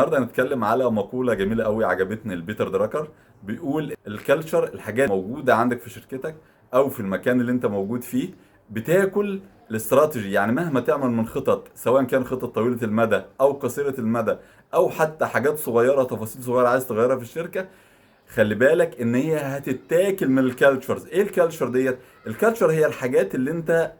النهارده هنتكلم على مقولة جميلة قوي عجبتني لبيتر دراكر. بيقول الكالتشر الحاجات موجودة عندك في شركتك او في المكان اللي انت موجود فيه بتاكل الاستراتيجي. يعني مهما تعمل من خطط، سواء كان خطط طويلة المدى او قصيرة المدى او حتى حاجات صغيرة، تفاصيل صغيرة عايز تغيرها في الشركة، خلي بالك ان هي هتتاكل من الكالتشرز. ايه الكالتشر ديت؟ الكالتشر هي الحاجات اللي انت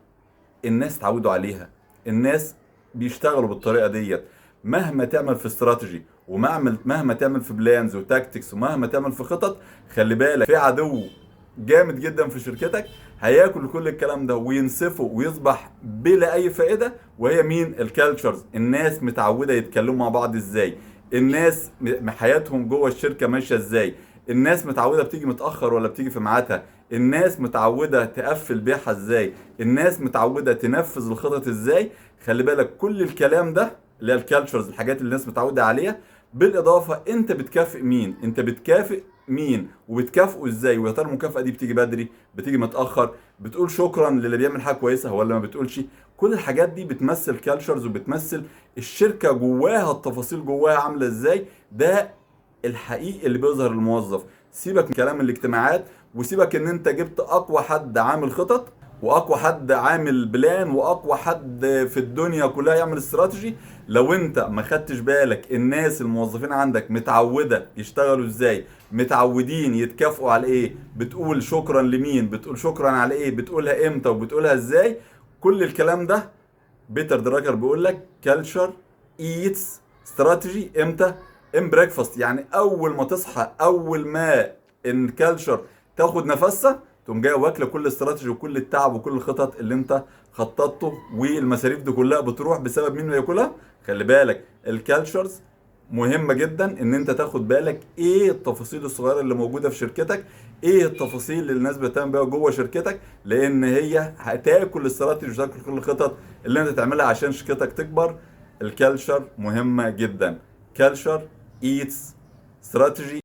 الناس اتعودوا عليها. الناس بيشتغلوا بالطريقه ديت. مهما تعمل في استراتيجي مهما تعمل في بلانز وتاكتكس ومهما تعمل في خطط، خلي بالك في عدو جامد جدا في شركتك هياكل كل الكلام ده وينسفه ويصبح بلا اي فائده. وهي مين؟ الكالتشرز. الناس متعوده يتكلموا مع بعض ازاي، الناس حياتهم جوه الشركه ماشيه ازاي، الناس متعوده بتيجي متاخر ولا بتيجي في ميعادها، الناس متعوده تقفل بيعها ازاي، الناس متعوده تنفذ الخطط ازاي. خلي بالك كل الكلام ده اللي هي الكالتشرز، الحاجات اللي الناس متعوده عليها. بالاضافه انت بتكافئ مين؟ انت بتكافئ مين وبتكافئه ازاي؟ ويا ترى المكافاه دي بتيجي بدري، بتيجي متاخر، بتقول شكرا للي بيعمل حاجه كويسه ولا ما بتقولش؟ كل الحاجات دي بتمثل كالتشرز وبتمثل الشركه جواها، التفاصيل جواها عامله ازاي. ده الحقيقي اللي بيظهر الموظف. سيبك من كلام الاجتماعات، وسيبك ان انت جبت اقوى حد عامل خطط واقوى حد عامل بلان واقوى حد في الدنيا كلها يعمل استراتيجي. لو انت ما خدتش بالك الناس الموظفين عندك متعودة يشتغلوا ازاي، متعودين يتكافئوا على ايه، بتقول شكرا لمين، بتقول شكرا على ايه، بتقولها امتى وبتقولها ازاي، كل الكلام ده بيتر دراكر بيقول لك كالتشر ايتس استراتيجي امتى؟ ان بريكفاست. يعني اول ما تصحى، اول ما ان كالتشر تاخد نفسها، تقوم جايه واكله كل استراتيجي وكل التعب وكل الخطط اللي انت خططته، والمصاريف دي كلها بتروح بسبب مين بياكلها؟ خلي بالك الكالتشرز مهمة جدا ان انت تاخد بالك ايه التفاصيل الصغيرة اللي موجودة في شركتك، ايه التفاصيل اللي الناس بتهتم بيها جوه شركتك، لان هي هتاكل الاستراتيجي وتاكل كل الخطط اللي انت تعملها عشان شركتك تكبر. الكالتشر مهمة جدا. كالتشر ايتس استراتيجي.